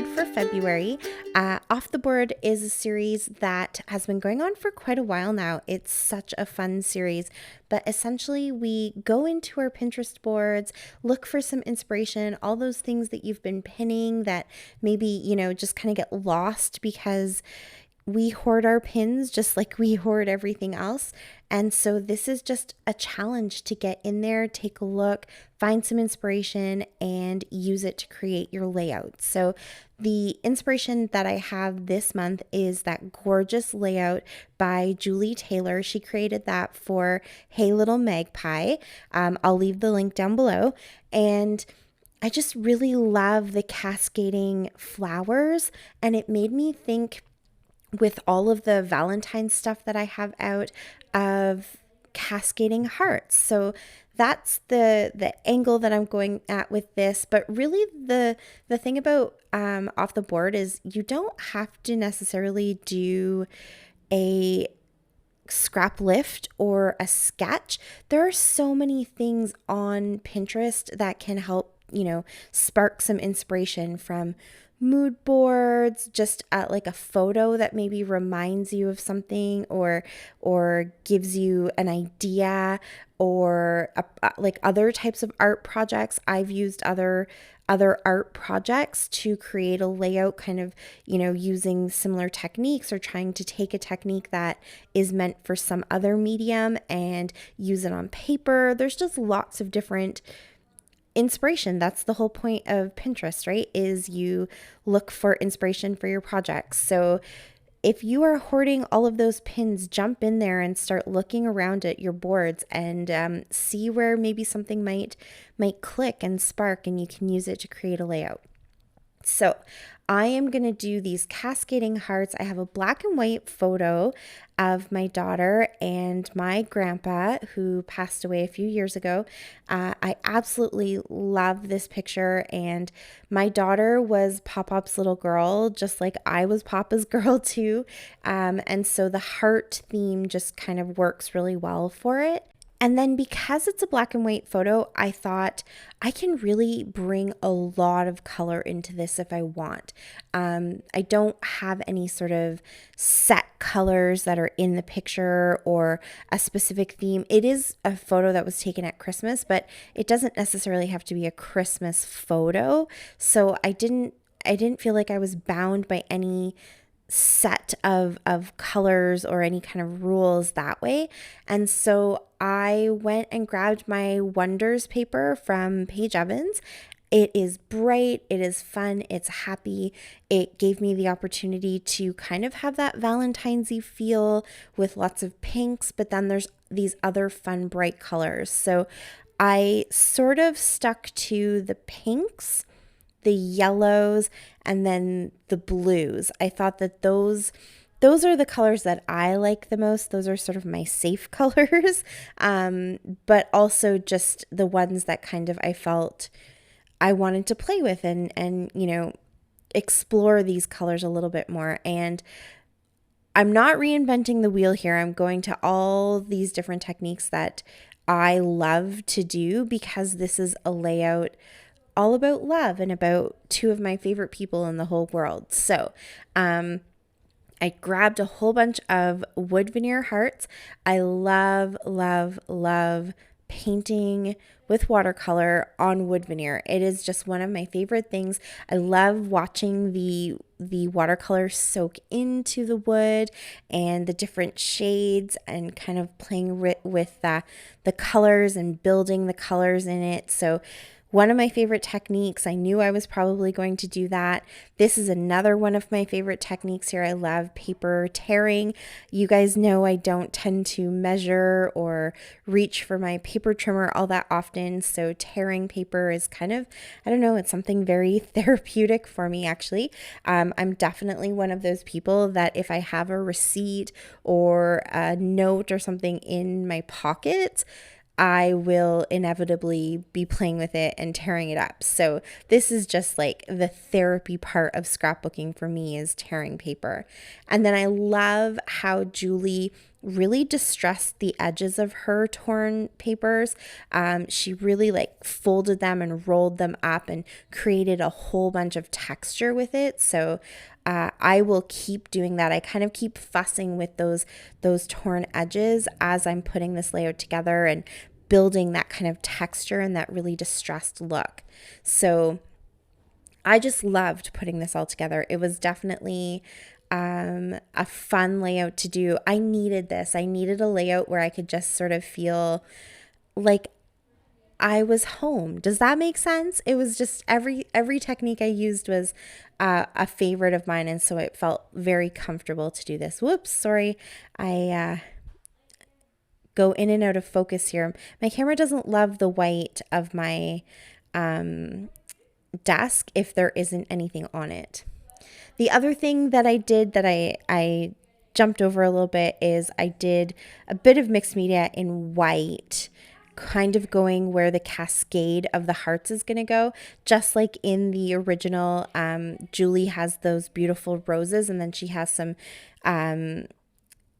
board for February. Off the Board is a series that has been going on for quite a while now. It's such a fun series, but essentially we go into our Pinterest boards, look for some inspiration, all those things that you've been pinning that maybe, just kind of get lost because we hoard our pins just like we hoard everything else. And so this is just a challenge to get in there, take a look, find some inspiration, and use it to create your layout. So the inspiration that I have this month is that gorgeous layout by Julie Taylor. She created that for Hey Little Magpie. I'll leave the link down below. And I just really love the cascading flowers, and it made me think, with all of the Valentine's stuff that I have out, of Cascading Hearts. So that's the angle that I'm going at with this. But really the thing about Off the Board is you don't have to necessarily do a Scraplift or a sketch. There are so many things on Pinterest that can help, spark some inspiration, from mood boards, just like a photo that maybe reminds you of something or gives you an idea, or like other types of art projects. I've used other art projects to create a layout, kind of, using similar techniques, or trying to take a technique that is meant for some other medium and use it on paper. There's just lots of different inspiration. That's the whole point of Pinterest, right? Is you look for inspiration for your projects. So if you are hoarding all of those pins, jump in there and start looking around at your boards and see where maybe something might click and spark, and you can use it to create a layout. So I am going to do these cascading hearts. I have a black and white photo of my daughter and my grandpa, who passed away a few years ago. I absolutely love this picture, and my daughter was Pop-Pop's little girl, just like I was Papa's girl too. And so the heart theme just kind of works really well for it. And then because it's a black and white photo, I thought I can really bring a lot of color into this if I want. I don't have any sort of set colors that are in the picture or a specific theme. It is a photo that was taken at Christmas, but it doesn't necessarily have to be a Christmas photo. So I didn't feel like I was bound by any set of colors or any kind of rules that way. And so I went and grabbed my Wonders paper from Paige Evans. It is bright, it is fun, it's happy. It gave me the opportunity to kind of have that Valentine's-y feel with lots of pinks, but then there's these other fun bright colors. So I sort of stuck to the pinks, the yellows, and then the blues. I thought that those are the colors that I like the most. Those are sort of my safe colors, but also just the ones that kind of I felt I wanted to play with and explore these colors a little bit more. And I'm not reinventing the wheel here. I'm going to all these different techniques that I love to do, because this is a layout all about love and about two of my favorite people in the whole world. So I grabbed a whole bunch of wood veneer hearts. I love, love, love painting with watercolor on wood veneer. It is just one of my favorite things. I love watching the watercolor soak into the wood and the different shades, and kind of playing with the colors and building the colors in it. So one of my favorite techniques. I knew I was probably going to do that. This is another one of my favorite techniques here. I love paper tearing. You guys know I don't tend to measure or reach for my paper trimmer all that often. So tearing paper is kind of, I don't know, it's something very therapeutic for me, actually. I'm definitely one of those people that if I have a receipt or a note or something in my pocket, I will inevitably be playing with it and tearing it up. So this is just like the therapy part of scrapbooking for me, is tearing paper. And then I love how Julie really distressed the edges of her torn papers. She really like folded them and rolled them up and created a whole bunch of texture with it. So I will keep doing that. I kind of keep fussing with those torn edges as I'm putting this layout together and building that kind of texture and that really distressed look. So I just loved putting this all together. It was definitely a fun layout to do. I needed this. I needed a layout where I could just sort of feel like I was home. Does that make sense? It was just every technique I used was a favorite of mine, and so it felt very comfortable to do this. Whoops, sorry. I go in and out of focus here. My camera doesn't love the white of my desk if there isn't anything on it. The other thing that I did that I jumped over a little bit is I did a bit of mixed media in white, kind of going where the cascade of the hearts is going to go. Just like in the original, Julie has those beautiful roses, and then she has some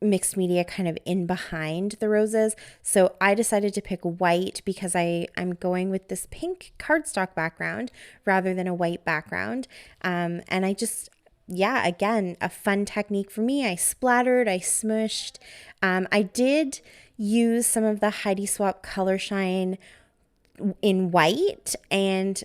mixed media kind of in behind the roses. So I decided to pick white because I'm going with this pink cardstock background rather than a white background. And I just, yeah, again, a fun technique for me. I splattered, I smushed. I did use some of the Heidi Swap Color Shine in white, and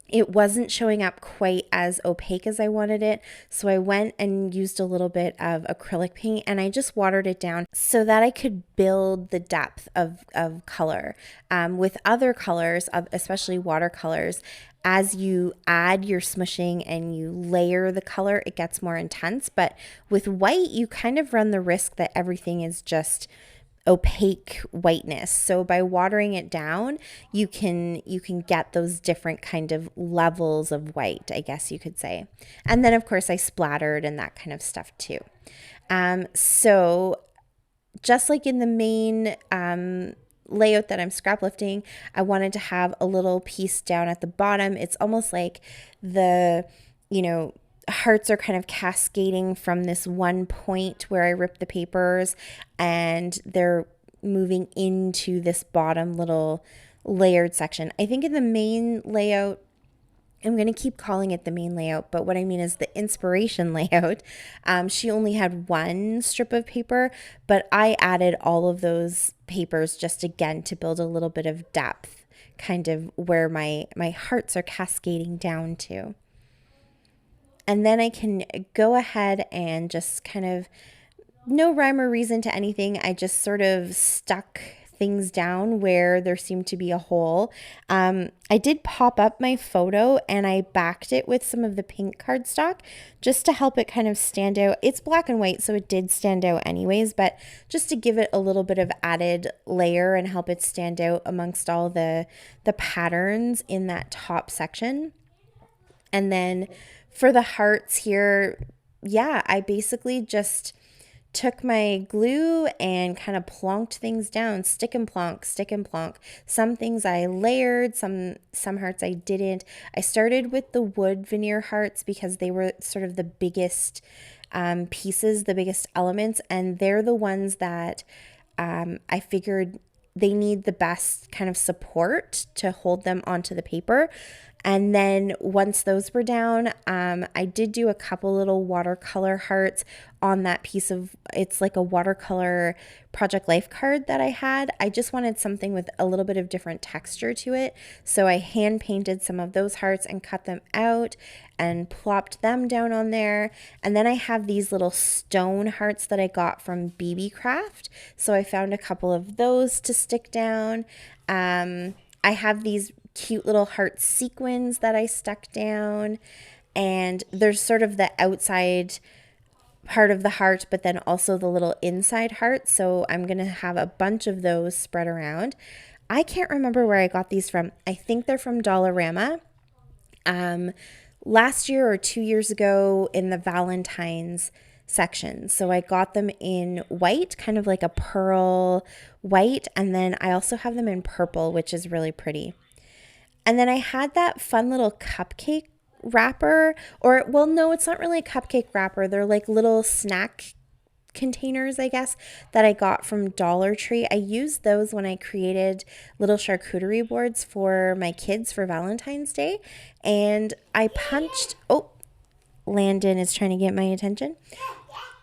it wasn't showing up quite as opaque as I wanted it. So I went and used a little bit of acrylic paint, and I just watered it down so that I could build the depth of color. With other colors, especially watercolors, as you add your smushing and you layer the color, it gets more intense. But with white, you kind of run the risk that everything is just opaque whiteness. So by watering it down, you can get those different kind of levels of white, I guess you could say. And then of course I splattered and that kind of stuff too. So just like in the main layout that I'm scraplifting, I wanted to have a little piece down at the bottom. It's almost like the, hearts are kind of cascading from this one point where I ripped the papers, and they're moving into this bottom little layered section. I think in the main layout, I'm going to keep calling it the main layout, but what I mean is the inspiration layout. She only had one strip of paper, but I added all of those papers just again to build a little bit of depth, kind of where my hearts are cascading down to. And then I can go ahead and just kind of, no rhyme or reason to anything, I just sort of stuck things down where there seemed to be a hole. I did pop up my photo and I backed it with some of the pink cardstock just to help it kind of stand out. It's black and white, so it did stand out anyways, but just to give it a little bit of added layer and help it stand out amongst all the patterns in that top section. And then for the hearts here, yeah, I basically just took my glue and kind of plonked things down, stick and plonk, stick and plonk. Some things I layered, some hearts I didn't. I started with the wood veneer hearts because they were sort of the biggest pieces, the biggest elements, and they're the ones that I figured they need the best kind of support to hold them onto the paper. And then once those were down, I did do a couple little watercolor hearts on that piece of, it's like a watercolor Project Life card that I had. I just wanted something with a little bit of different texture to it. So I hand painted some of those hearts and cut them out and plopped them down on there. And then I have these little stone hearts that I got from BB Craft. So I found a couple of those to stick down. I have these cute little heart sequins that I stuck down, and there's sort of the outside part of the heart, but then also the little inside heart. So I'm going to have a bunch of those spread around. I can't remember where I got these from. I think they're from Dollarama. Last year or 2 years ago in the Valentine's section. So I got them in white, kind of like a pearl white, and then I also have them in purple, which is really pretty. And then I had that fun little cupcake wrapper, or, well, no, it's not really a cupcake wrapper. They're like little snack containers, I guess, that I got from Dollar Tree. I used those when I created little charcuterie boards for my kids for Valentine's Day. And I punched, oh, Landon is trying to get my attention.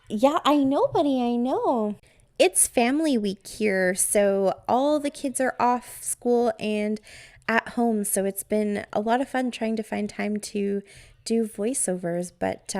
Yeah, I know, buddy, I know. It's family week here, so all the kids are off school and at home. So it's been a lot of fun trying to find time to do voiceovers, but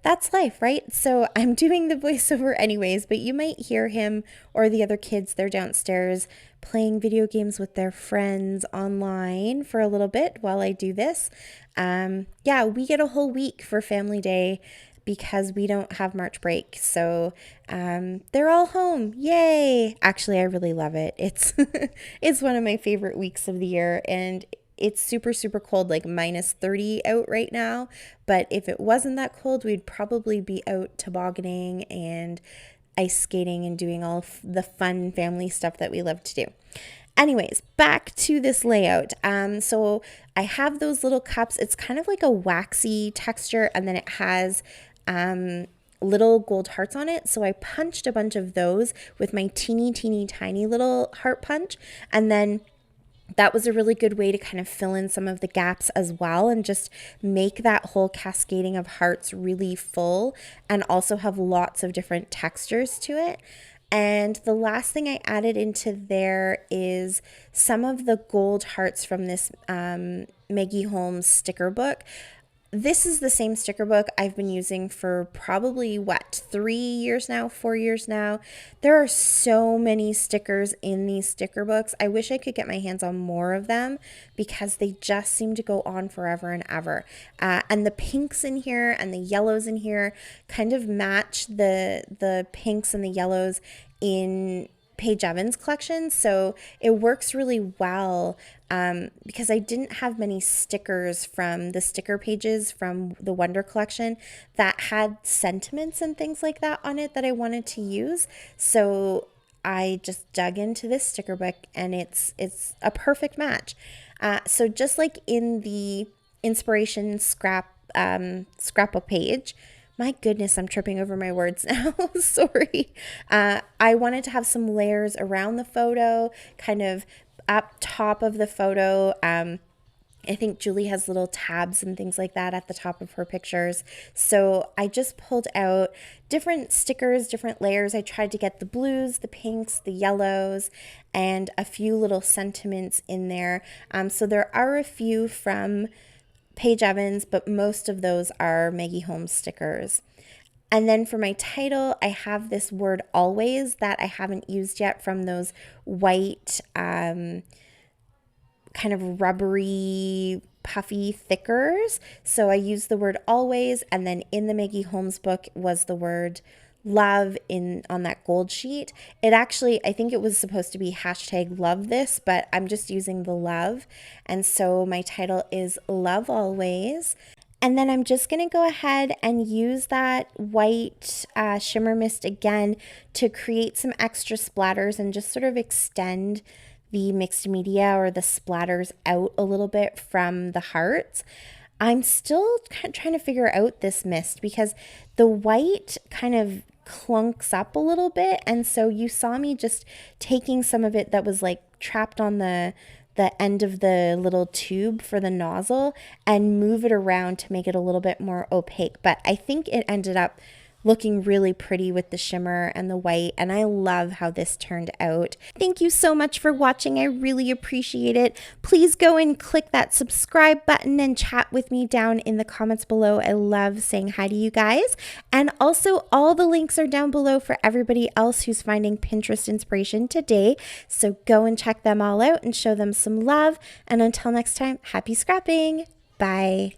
that's life, right? So I'm doing the voiceover anyways, but you might hear him or the other kids. They're downstairs playing video games with their friends online for a little bit while I do this. Yeah, we get a whole week for Family Day because we don't have March break. So they're all home. Yay. Actually, I really love it. It's it's one of my favorite weeks of the year, and it's super, super cold, like -30 out right now. But if it wasn't that cold, we'd probably be out tobogganing and ice skating and doing all the fun family stuff that we love to do. Anyways, back to this layout. So I have those little cups. It's kind of like a waxy texture, and then it has little gold hearts on it. So I punched a bunch of those with my teeny, teeny, tiny little heart punch, and then that was a really good way to kind of fill in some of the gaps as well and just make that whole cascading of hearts really full and also have lots of different textures to it. And the last thing I added into there is some of the gold hearts from this Maggie Holmes sticker book. This is the same sticker book I've been using for probably, 3 years now, 4 years now. There are so many stickers in these sticker books. I wish I could get my hands on more of them because they just seem to go on forever and ever. And the pinks in here and the yellows in here kind of match the pinks and the yellows in Paige Evans' collection, so it works really well because I didn't have many stickers from the sticker pages from the Wonder collection that had sentiments and things like that on it that I wanted to use. So I just dug into this sticker book, and it's a perfect match. So just like in the inspiration scrapbook page. My goodness, I'm tripping over my words now. Sorry. I wanted to have some layers around the photo, kind of up top of the photo. I think Julie has little tabs and things like that at the top of her pictures. So I just pulled out different stickers, different layers. I tried to get the blues, the pinks, the yellows, and a few little sentiments in there. So there are a few from Paige Evans, but most of those are Maggie Holmes stickers. And then for my title, I have this word always that I haven't used yet from those white kind of rubbery, puffy thickers. So I used the word always, and then in the Maggie Holmes book was the word love on that gold sheet. It actually, I think it was supposed to be #love this, but I'm just using the love. And so my title is Love Always. And then I'm just going to go ahead and use that white shimmer mist again to create some extra splatters and just sort of extend the mixed media or the splatters out a little bit from the hearts. I'm still trying to figure out this mist because the white kind of clunks up a little bit, and so you saw me just taking some of it that was like trapped on the end of the little tube for the nozzle and move it around to make it a little bit more opaque. But I think it ended up looking really pretty with the shimmer and the white, and I love how this turned out. Thank you so much for watching. I really appreciate it. Please go and click that subscribe button and chat with me down in the comments below. I love saying hi to you guys. And also, all the links are down below for everybody else who's finding Pinterest inspiration today. So go and check them all out and show them some love. And until next time, happy scrapping. Bye.